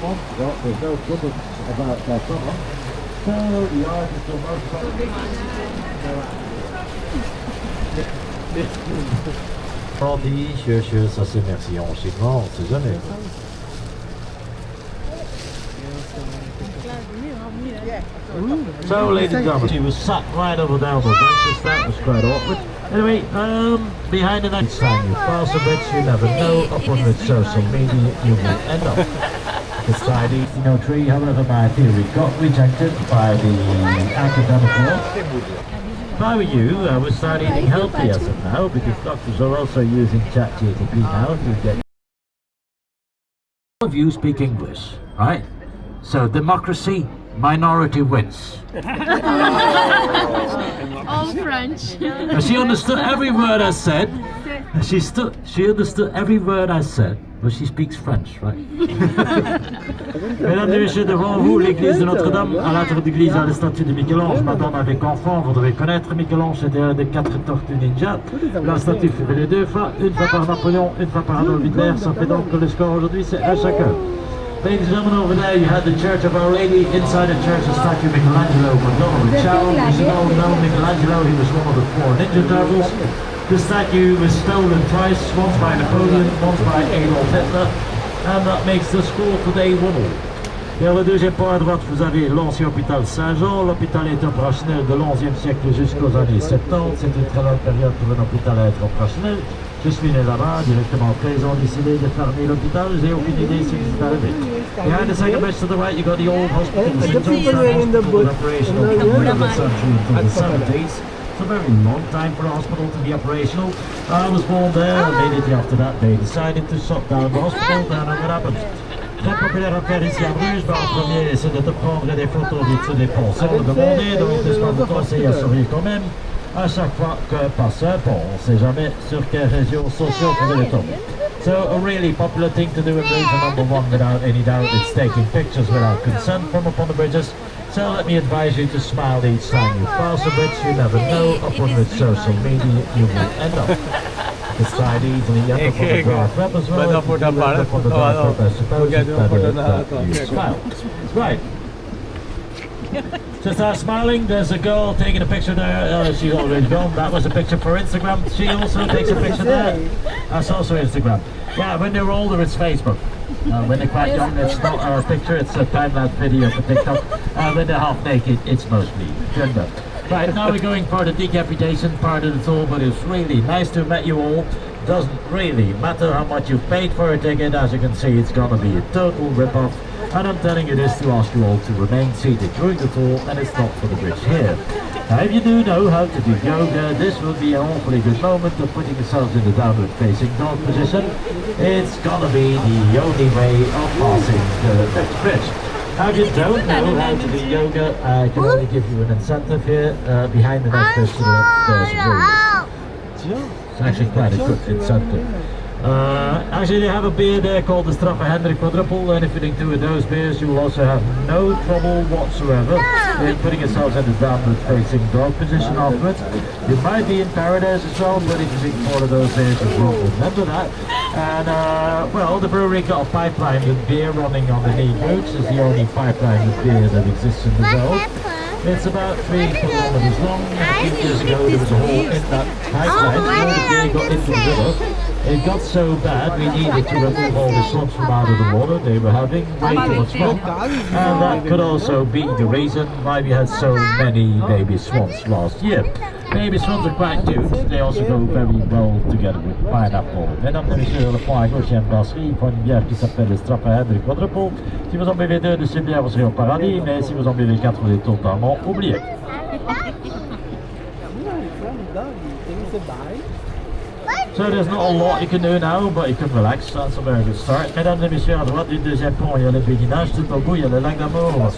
Well, there's no trouble about that summer. So the artist of most On dit, ça c'est merci en chinois, on sait jamais. So, ladies and gentlemen, she was sat right over there on the benches. That was quite awkward. Anyway, behind the next sign, you pass a bit, you never know. Upon with social media, you will end up. It's Friday, 1803, however, my theory got rejected by the academic world. If I were you, I would start eating healthy as of now, because doctors are also using ChatGPT now to get. All of you speak English, right? So democracy, minority wins. All French. She understood every word I said. She understood every word I said, but she speaks French, right? Mesdames et messieurs, devant vous, l'église de Notre-Dame, à l'intérieur de l'église, à la statue de Michel-Ange. Madame avec enfant, vous devez connaître Michel-Ange, c'était un des 4 tortues ninja. La statue fut les 2 fois, une fois par Napoléon, une fois par Adolf Hitler. Ça fait donc que le score aujourd'hui, c'est un chacun. Ladies and gentlemen, over there you had the Church of Our Lady. Inside the church, a statue of Michelangelo, Madonna with Ciao. You should all know Michelangelo, he was one of the 4 Ninja Turtles. The statue was stolen twice, once by Napoleon, once by Adolf Hitler, and that makes the score today 1-all. Vers le deuxième point à droite, vous avez l'ancien hôpital Saint-Jean. L'hôpital est opérationnel de l'11e siècle jusqu'aux années 70. C'est une très longue période pour un hôpital à être opérationnel. Je suis né là-bas, directement présent, décidé de fermer l'hôpital. J'ai aucune idée si c'est arrivé. Behind the second bench to the right, you got the old hospital, the St. John's Hospital, operational from the 11th century to the 70s. It's a very long time for a hospital to be operational. I was born there, and immediately after that they decided to shut down the hospital, and what happened? Très populaire affaire ici à Brugg. En premier, c'est de te prendre des photos vite sur des ponts sans le demander, donc je vous conseille à surveiller quand même à chaque fois que passe un pont. On ne sait jamais sur quels réseaux sociaux vous allez tomber. So a really popular thing to do in Brugg, number one without any doubt, it's taking pictures without consent from upon the bridges. So let me advise you to smile each time you pass a bridge. You never know upon which social media you will end up. It's quite easily you end up on the dark web as well. If you do end up on the dark web, I suppose it's better that you smile. Right. Just start smiling. There's a girl taking a picture there. She's already gone. That was a picture for Instagram. She also takes a picture there. That's also Instagram. Yeah, when they're older, it's Facebook. When they're quite young, it's not a picture, it's a time-lapse video for TikTok. When they're half naked, it's mostly gender. Right, now we're going for the decapitation part of the tour, but it's really nice to meet you all. Doesn't really matter how much you've paid for a ticket. As you can see, it's gonna be a total rip-off. And I'm telling you this to ask you all to remain seated during the tour, and it's not for the bridge here. Now, if you do know how to do yoga, this will be an awfully good moment of putting yourselves in the downward facing dog position. It's gonna be the only way of passing the next bridge. Now, if you don't know how to do yoga, I can only give you an incentive here. Behind the next bridge to the left, there's a road. It's actually quite a good incentive. Actually, they have a beer there called the Straffe Hendrik Quadruple, and if you drink 2 of those beers, you will also have no trouble whatsoever in putting yourselves in the downward facing dog position afterwards. You might be in paradise as well, but if you drink 4 of those beers, you will remember that. And, well, the brewery got a pipeline with beer running on the knee boots. It's the only pipeline with beer that exists in the world. It's about 3 kilometers long. A few years ago, there was a hole in that pipeline, so the beer got into the river. It got so bad we needed to remove all the swamps from out of the water. They were having way too much swamp, and that could also be the reason why we had so many baby swans last year. Baby swans are quite cute. They also go very well together with pineapple. Mesdames et messieurs, le point à gauche, il y a une brasserie, ils font une bière qui s'appelle le Straffe Hendrik Quadruple. Si vous en buvez 2 de ces bières, vous serez au paradis, mais si vous en buvez 4, vous êtes totalement oublié. So there's not a lot you can do now, but you can relax. That's a very good start. Mesdames et messieurs, à droite du deuxième pont, il y a le béguinage. Tout au bout, il y a le lac d'Amour.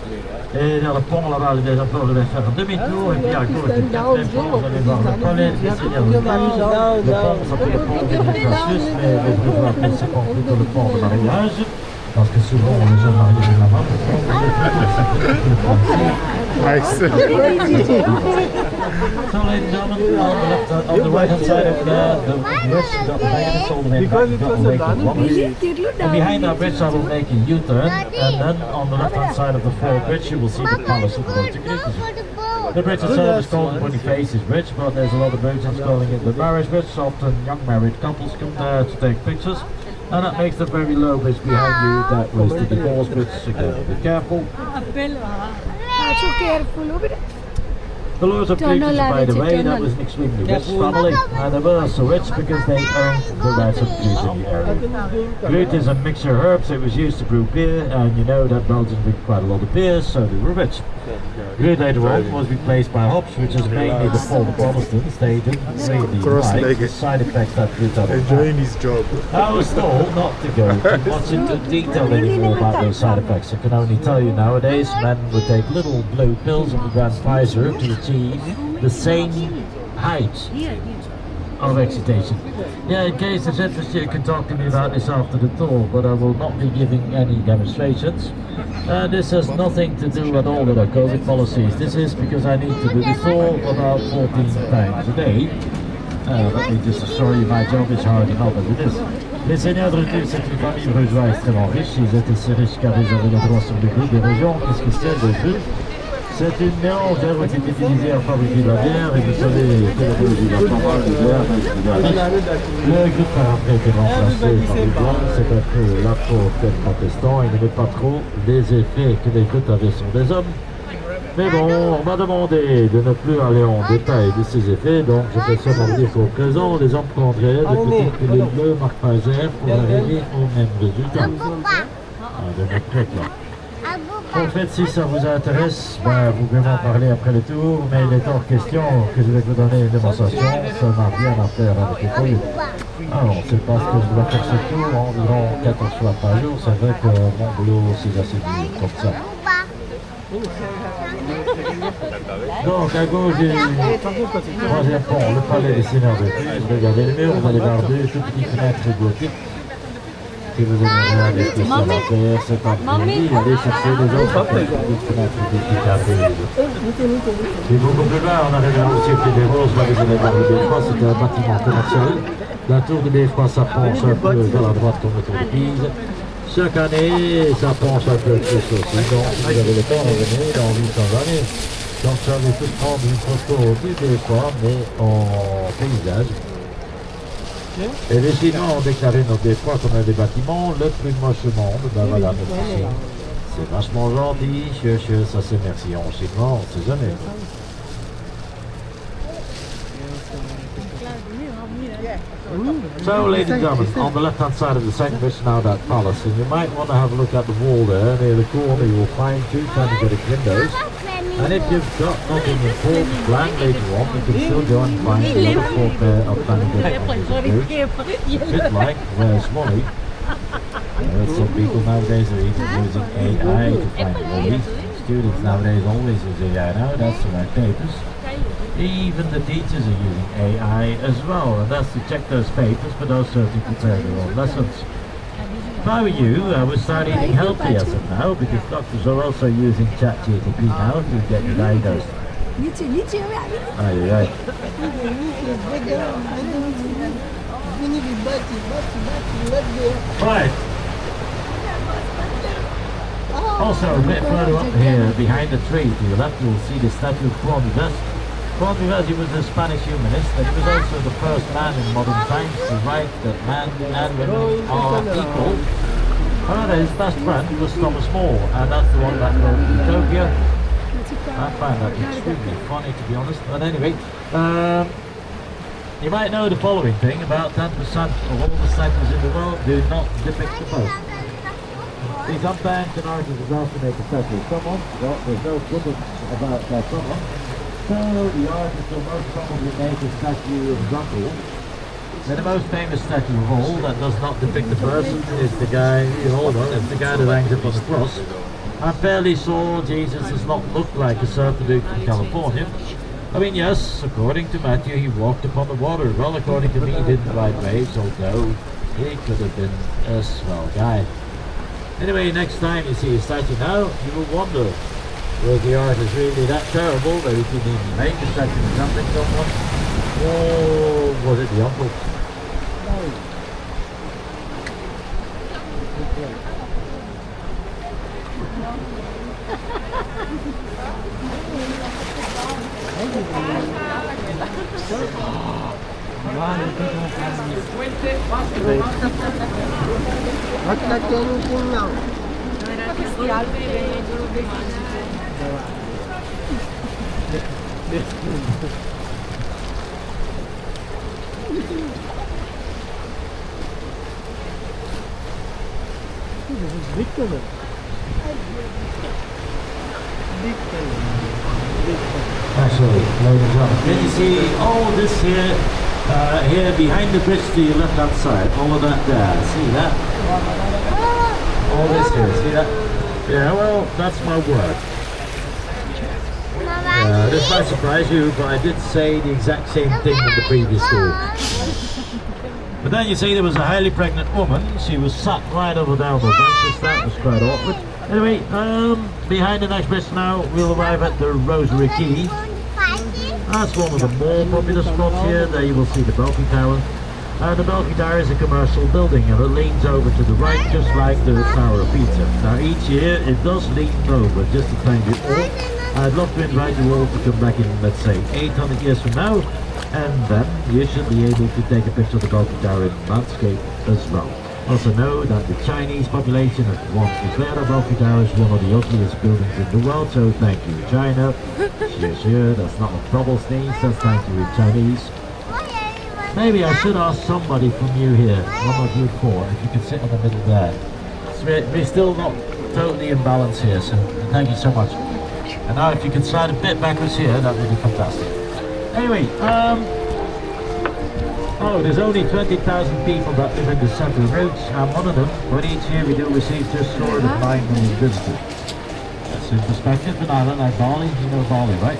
Et dans le pont là-bas, le deuxième pont, vous allez faire un demi-tour. Et puis à gauche du quatrième pont, vous allez voir le palais du Seigneur de Page. Le pont s'appelle le pont Vénitius, mais les Bruxellois appellent ce pont plutôt le pont de mariage. Parce que souvent, les jeunes mariés viennent là-bas pour prendre Nice. So ladies and gentlemen, on the right hand side over there, the bridge got magnets all the way back, got a lake of water. And behind that bridge I will make a U-turn, and then on the left hand side of the Fort Bridge you will see the palace of the Boat Tour Belgium. The bridge itself is called the Bonnie Faces Bridge, but there's a lot of versions calling it the marriage bridge. Often young married couples come there to take pictures. And that makes the very low bridge behind you, that was the divorce bridge, so be careful. The Lords of Cleveland, by the way, that was an extremely rich family, and they were so rich because they owned the rights of Clute in the area. Clute is a mixture of herbs, it was used to brew beer, and you know that Belgians drink quite a lot of beer, so they were rich. Clute later on was replaced by hops, which is mainly before the Protestants. They didn't really like the side effects that Clute had. Enjoying his job. I was told not to go too much into detail anymore about those side effects. I can only tell you nowadays men would take little blue pills of the Grand Pfizer to achieve the same height of excitation. Yeah, in case it's interesting, you can talk to me about this after the tour, but I will not be giving any demonstrations. This has nothing to do at all with our COVID policies. This is because I need to do the tour about 14 times a day. Let me just assure you, my job is hard enough as it is. Les seigneurs de Retour, c'est une famille bourgeoise extrêmement riche. Ils étaient si riches qu'avaient le droit sur le groupe des régions, puisque c'est de but. C'est une mélange d'œuvres qui est utilisée à fabriquer de la bière, et vous savez que la Belgique a pas mal de bière, le groupe a après été remplacé par les blancs. C'est un peu l'apôtre protestant, il n'aimait pas trop les effets que les groupes avaient sur des hommes. Mais bon, on m'a demandé de ne plus aller en détail de ces effets, donc je peux seulement dire qu'au présent, les hommes prendraient de petites pilules bleues marque Pfizer pour arriver au même résultat. De notre truc là. En fait, si ça vous intéresse, ben, vous pouvez m'en parler après le tour, mais il est hors question que je vais vous donner une démonstration, ça n'a rien à faire avec les produits. Alors, c'est parce que je dois faire ce tour environ 14 fois par jour, c'est vrai que mon boulot c'est assez dur comme ça. Donc à gauche du troisième pont, le palais des seigneurs de Cluse. Regardez le mur, vous allez voir deux tout petites fenêtres gothiques. Si vous aimez avec les terre, c'est pas fini, allez chercher des autres petites fenêtres gothiques à Cluse. Et beaucoup plus loin, on arrive aussi au Pied des Roses, là vous allez voir le Beffroi, c'était un bâtiment commercial. La tour du Beffroi, ça penche un peu vers la droite comme la tour de Pise. Chaque année, ça penche un peu plus aussi, donc vous avez le temps de revenir dans 800 années. Donc ça va tous prendre une photo du Beffroi, mais en paysage. Et les Chinois ont déclaré notre Beffroi comme un des bâtiments le plus moche au monde. Ben voilà, c'est vachement gentil, ça c'est merci en chinois, on sait jamais. So, ladies and gentlemen, on the left-hand side of the second bridge now that palace, and you might want to have a look at the wall there near the corner. You will find two panoramic windows, and if you've got nothing important planned later on, you can still go and find a wonderful pair of panoramic windows. A bit like Where's Molly? Some people nowadays are even using AI to find movies. Students nowadays always use AI now, that's to write papers. Even the teachers are using AI as well, and that's to check those papers, but also to prepare their own lessons. If I were you, I would start eating healthy as of now, because doctors are also using ChatGPT now to get you diagnosed. Aye, aye. Right. Also, a bit further up here, behind the tree to your left, you will see the statue of Brugg. He was a Spanish humanist, and he was also the first man in modern times to write that man and women are equal. However, his best friend was Thomas More, and that's the one that wrote Utopia. I find that extremely funny, to be honest. But anyway, you might know the following thing: about 10% of all the statues in the world do not depict the person. See, sometimes an artist is asked to make a statue of someone. Well, there's no evidence about that someone. So the artist will most probably make a statue of Brugg. And the most famous statue of all that does not depict the person is the guy, hold on, it's the guy that hangs up on the cross. I'm fairly sure Jesus does not look like a certain dude from California. I mean, yes, according to Matthew, he walked upon the water. Well, according to me, he didn't ride waves, although he could have been a swell guy. Anyway, next time you see a statue now, you will wonder whether the art is really that terrible that it didn't even make a statue of something someone. Or was it the uncle? Questi alberi vengono bellissimi. Actually, ladies and gentlemen, can you see all this here, here behind the bridge to your left hand side, all of that there, see that? All this here, see that? Yeah, well, that's my work. This might surprise you, but I did say the exact same thing in the previous story. But then you see there was a highly pregnant woman, she was sat right over there on the benches, that was quite awkward. Anyway, behind the next bridge now, we'll arrive at the Rosary Quay. That's one of the more popular spots here. There you will see the Belfry Tower. The Belfry Tower is a commercial building and it leans over to the right just like the Tower of Pisa. Now each year it does lean over just to thank you all. I'd love to invite you all to come back in, let's say, 800 years from now, and then you should be able to take a picture of the Belfry Tower in landscape as well. Also know that the Chinese population has once declared the Belfry Tower as one of the ugliest buildings in the world, so thank you China. Sure, that's not a double sneeze, that's thank you in Chinese. Maybe I should ask somebody from you here, one of you four, if you could sit in the middle there. We're still not totally in balance here, so thank you so much. And now if you could slide a bit backwards here, that would be fantastic. Anyway, oh, there's only 20,000 people that live in the central routes. I'm one of them, but each year we do receive just short of 9 million visitors. That's in perspective, an island like Bali, you know Bali, right?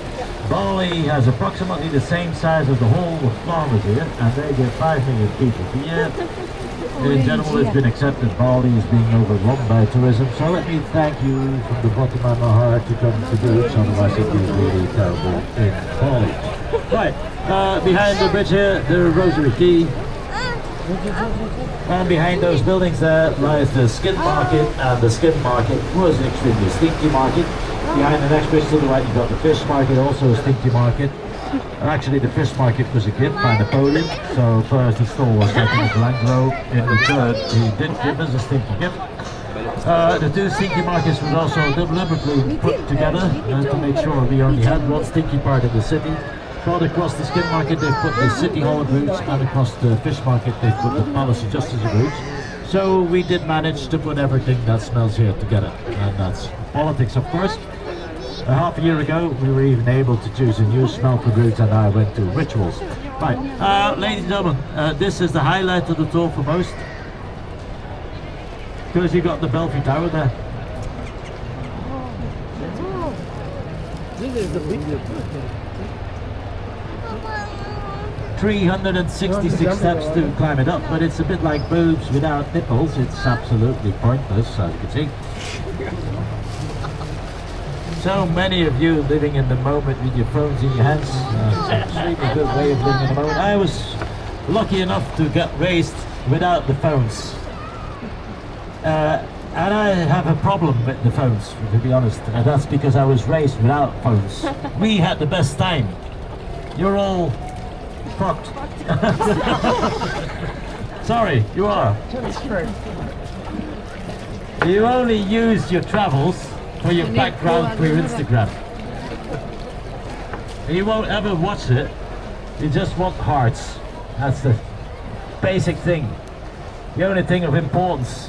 Bali has approximately the same size as the whole of Flanders here, and they get 5 million people per year. In general, it's been accepted Bali is being overrun by tourism, so let me thank you from the bottom of my heart to come to the beach, otherwise it would be really terrible in Bali. Right, behind the bridge here, the Rosary Quay. And behind those buildings there lies the skin market, and the skin market was an extremely stinky market. Behind the next bridge to the right you've got the fish market, also a stinky market. Actually the fish market was a gift by Napoleon, so first he stole us like Michelangelo, in return he did give us a stinky gift. The two stinky markets were also deliberately put together to make sure we only had one stinky part of the city. But across the skin market they put the City Hall routes, and across the fish market they put the Palace of Justice routes. So we did manage to put everything that smells here together, and that's politics of course. Half a year ago we were even able to choose a new smell for routes, and I went to rituals. Right, ladies and gentlemen, this is the highlight of the tour for most, because you got the Belfry Tower there. This is the big 366 steps to climb it up, but it's a bit like boobs without nipples. It's absolutely pointless, as you can see. So many of you living in the moment with your phones in your hands. It's a really good way of living in the moment. I was lucky enough to get raised without the phones. And I have a problem with the phones, to be honest. And that's because I was raised without phones. We had the best time. You're all fucked. Sorry, you are. You only use your travels for your background for your Instagram. And you won't ever watch it. You just want hearts. That's the basic thing. The only thing of importance.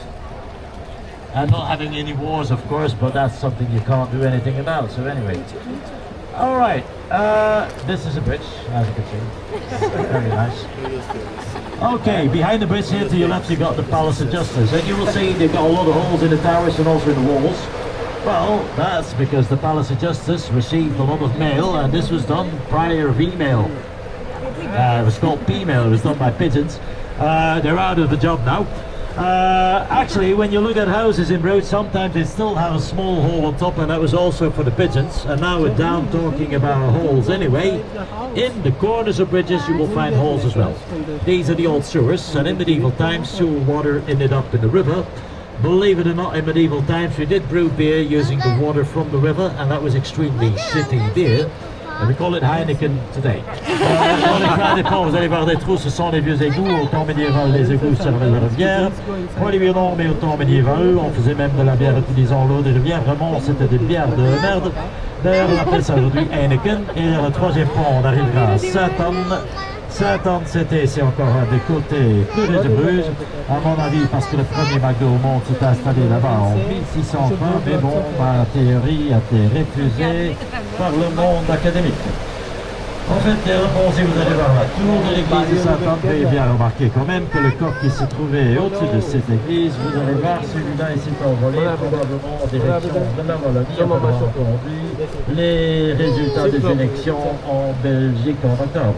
And not having any wars, of course, but that's something you can't do anything about. So anyway. Alright, this is a bridge, as you can see. Very nice. Okay, behind the bridge here to your left you got the Palace of Justice. And you will see they've got a lot of holes in the towers and also in the walls. Well, that's because the Palace of Justice received a lot of mail, and this was done prior of email. It was called P-mail, it was done by pigeons. They're out of the job now. Actually, when you look at houses in roads, sometimes they still have a small hole on top, and that was also for the pigeons. And now we're down talking about holes anyway. In the corners of bridges you will find holes as well. These are the old sewers, and in medieval times sewer water ended up in the river. Believe it or not, in medieval times we did brew beer using the water from the river, and that was extremely shitty beer. And we call it Heineken today. Dans les plans des ponts, vous allez voir des trous, ce sont les vieux égouts. Au temps médiéval, les égouts servaient de rivière. Pour les vieux noms, mais au temps médiéval, on faisait même de la bière utilisant l'eau des rivières. Vraiment, c'était des bières de merde. D'ailleurs, on appelle ça aujourd'hui Heineken. Et le troisième pont, on arrivera à Saint-Anne. Saint-Anne, c'est encore un des côtés plus riches de Bruges, à mon avis, parce que le premier McDo au monde s'est installé là-bas en 1620, mais bon, ma théorie a été refusée par le monde académique. En fait, bon, si vous allez voir la tour de l'église de Saint-Anne, vous avez bien remarqué quand même que le corps qui se trouvait au-dessus de cette église, vous allez voir, celui-là ici envolé, probablement en direction de la Wallonie, on aura entendu les résultats des élections en Belgique en octobre.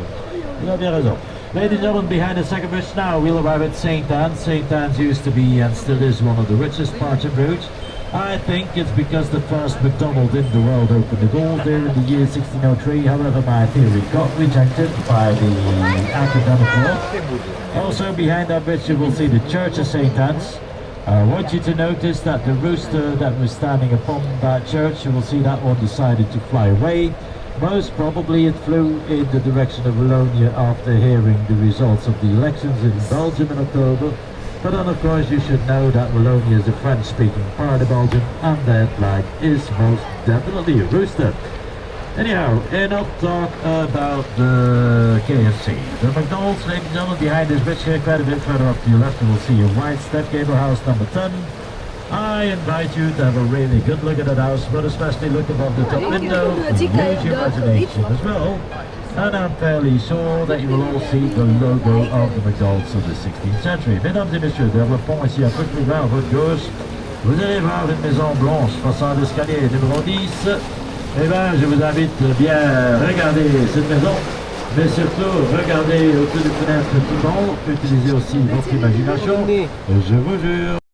You have bien raison. Ladies and gentlemen, behind the second bridge now, we'll arrive at St. Anne's. St. Anne's used to be and still is one of the richest parts of Bruges. I think it's because the first McDonald's in the world opened the door there in the year 1603. However, my theory got rejected by the academic world. Also, behind that bridge, you will see the Church of St. Anne's. I want you to notice that the rooster that was standing upon that church, you will see that one decided to fly away. Most probably it flew in the direction of Wallonia after hearing the results of the elections in Belgium in October. But then of course you should know that Wallonia is a French-speaking part of Belgium, and that flag is most definitely a rooster. Anyhow, enough talk about the KFC. The McDonald's, ladies and gentlemen, behind this bridge here, quite a bit further up to your left, you will see a white step cable house number 10. I invite you to have a really good look at that house, but especially look above the top window, use your imagination as well. And I'm fairly sure that you will all see the logo of the McDonald's of the 16th century. Mesdames et messieurs, développons ici un peu plus vers votre gauche. Vous allez voir une maison blanche façade d'escalier numéro 10. Eh bien, je vous invite bien à regarder cette maison, mais surtout regardez au-dessus des fenêtres tout en haut. Utilisez aussi votre imagination. Je vous jure.